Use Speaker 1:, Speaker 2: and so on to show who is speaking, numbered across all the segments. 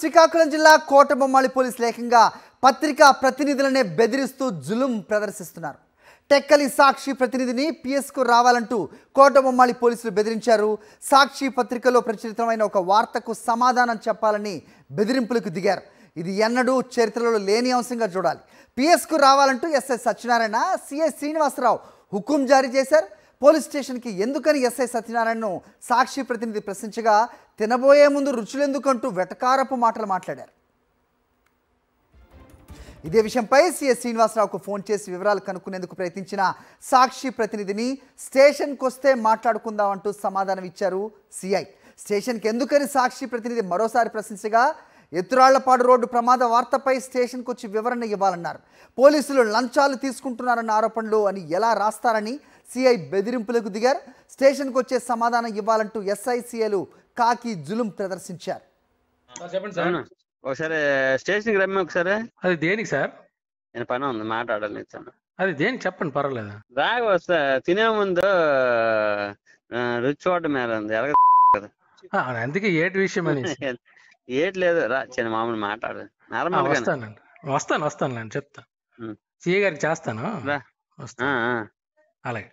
Speaker 1: శ్రీకాకుళం జిల్లా కోటబొమ్మాళి పోలీసులు ఏకంగా పత్రికా ప్రతినిధులనే బెదిరిస్తూ జులుం ప్రదర్శిస్తున్నారు. టెక్కలి సాక్షి ప్రతినిధిని పిఎస్కు రావాలంటూ కోటబొమ్మాళి పోలీసులు బెదిరించారు. సాక్షి పత్రికలో ప్రచురితమైన ఒక వార్తకు సమాధానం చెప్పాలని బెదిరింపులకు దిగారు. ఇది ఎన్నడూ చరిత్రలో లేని అంశంగా చూడాలి. పిఎస్కు రావాలంటూ ఎస్ఐ సత్యనారాయణ, సిఐ శ్రీనివాసరావు హుకుం జారీ చేశారు. పోలీస్ స్టేషన్కి ఎందుకని ఎస్ఐ సత్యనారాయణను సాక్షి ప్రతినిధి ప్రశ్నించగా తినబోయే ముందు రుచులెందుకంటూ వెటకారపు మాటలు మాట్లాడారు. ఇదే విషయంపై సిఐ శ్రీనివాసరావుకు ఫోన్ చేసి వివరాలు కనుక్కునేందుకు ప్రయత్నించిన సాక్షి ప్రతినిధిని స్టేషన్కి వస్తే మాట్లాడుకుందామంటూ సమాధానం ఇచ్చారు సిఐ. స్టేషన్కి ఎందుకని సాక్షి ప్రతినిధి మరోసారి ప్రశ్నించగా ఎత్తురాళ్లపాడు రోడ్డు ప్రమాద వార్తపై స్టేషన్కి వచ్చి వివరణ ఇవ్వాలన్నారు. పోలీసులు లంచాలు తీసుకుంటున్నారన్న ఆరోపణలు అని ఎలా రాస్తారని సిఐ బెదిరింపులకు దిగారు. స్టేషన్కి వచ్చే సమాధానం ఇవ్వాలంటూ ఎస్ఐ సిఐలు కాకి జులుం ప్రదర్శించారు.
Speaker 2: చెప్పండి సార్. ఒకసారి స్టేషన్కి రమ్మి ఒకసారి.
Speaker 3: అది దేనికి సార్?
Speaker 2: నేను పని ఉంది, మాట్లాడాలి.
Speaker 3: అది దేనికి చెప్పండి, పర్వాలేదు.
Speaker 2: రాగా వస్తా తినే ముందు రుచి చూడడం మీద ఉంది ఎలాగ కదా.
Speaker 3: అందుకే ఏటి విషయం అని
Speaker 2: ఏటి లేదు, రా చిన్న మామూలు మాట్లాడు.
Speaker 3: వస్తాను చెప్తా. సిఏ గారికి చేస్తాను. అలాగే.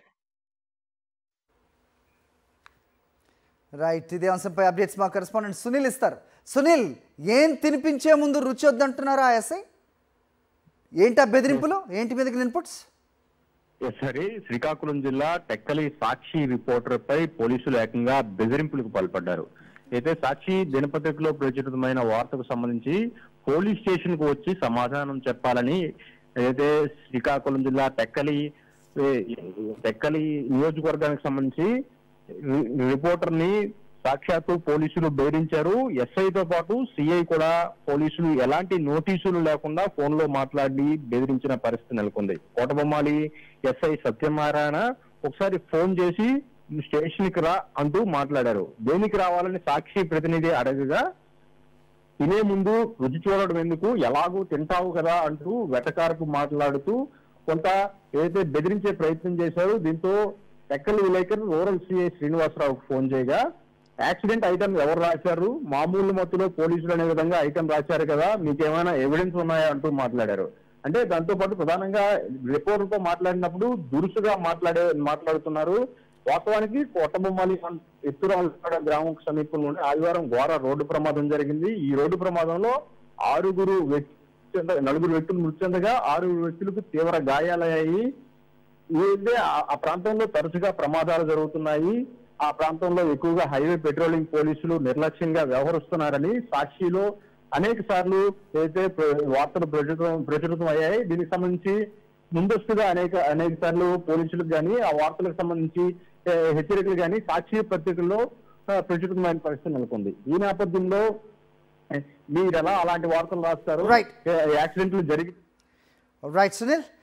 Speaker 1: రైట్, ఇదే అంశంపై అప్డేట్స్ మా కరెస్పాండెంట్ సునీల్ ఇస్తారు. సునీల్, ఏం తినిపించే ముందు రుచి వద్దంటున్నారా ఎస్ఐ? ఏంటా బెదిరింపులు? ఏంటి మీదకి ఇన్పుట్స్?
Speaker 4: సరే, శ్రీకాకుళం జిల్లా టెక్కలి సాక్షి రిపోర్టర్ పై పోలీసులు ఏకంగా బెదిరింపులకు పాల్పడ్డారు. అయితే సాక్షి దినపత్రికలో ప్రచురితమైన వార్తకు సంబంధించి పోలీస్ స్టేషన్ కు వచ్చి సమాధానం చెప్పాలని అయితే శ్రీకాకుళం జిల్లా టెక్కలి నియోజకవర్గానికి సంబంధించి రిపోర్టర్ ని సాక్షాత్తు పోలీసులు బెదిరించారు. ఎస్ఐతో పాటు సిఐ కూడా పోలీసులు ఎలాంటి నోటీసులు లేకుండా ఫోన్ లో మాట్లాడి బెదిరించిన పరిస్థితి నెలకొంది. కోటబొమ్మాళి ఎస్ఐ సత్యనారాయణ ఒకసారి ఫోన్ చేసి స్టేషన్ కి రా అంటూ మాట్లాడారు. దేనికి రావాలని సాక్షి ప్రతినిధి అడగగా తినే ముందు రుచి చూడడం ఎందుకు, ఎలాగూ తింటావు కదా అంటూ వెటకారపు మాట్లాడుతూ కొంత ఏదైతే బెదిరించే ప్రయత్నం చేశారు. దీంతో టెక్కలి విలేకరు రూరల్ సిఐ శ్రీనివాసరావుకు ఫోన్ చేయగా యాక్సిడెంట్ ఐటమ్ ఎవరు రాశారు, మామూలు మత్తులో పోలీసులు అనే విధంగా ఐటమ్ రాశారు కదా, మీకేమైనా ఎవిడెన్స్ ఉన్నాయా అంటూ మాట్లాడారు. అంటే దాంతో పాటు ప్రధానంగా రిపోర్టర్తో మాట్లాడినప్పుడు దురుసుగా మాట్లాడుతున్నారు. వాస్తవానికి కోటబొమ్మాళి ఎత్తురాళ్లపాడు గ్రామం సమీపంలోనే ఆదివారం ఘోర రోడ్డు ప్రమాదం జరిగింది. ఈ రోడ్డు ప్రమాదంలో నలుగురు వ్యక్తులు మృతి చెందగా 6 వ్యక్తులకు తీవ్ర గాయాలయ్యాయి. ఏదైతే ఆ ప్రాంతంలో తరచుగా ప్రమాదాలు జరుగుతున్నాయి, ఆ ప్రాంతంలో ఎక్కువగా హైవే పెట్రోలింగ్ పోలీసులు నిర్లక్ష్యంగా వ్యవహరిస్తున్నారని సాక్షిలో అనేక సార్లు ఏదైతే వార్తలు ప్రచురితం అయ్యాయి. దీనికి సంబంధించి ముందస్తుగా అనేక సార్లు పోలీసులకు కానీ ఆ వార్తలకు సంబంధించి హెచ్చరికలు కానీ సాక్షి పత్రికల్లో ప్రచురితమైన పరిస్థితి నెలకొంది. ఈ నేపథ్యంలో మీరు ఎలా అలాంటి వార్తలు రాస్తారు? యాక్సిడెంట్లు జరిగి
Speaker 1: రైట్ సునీల్.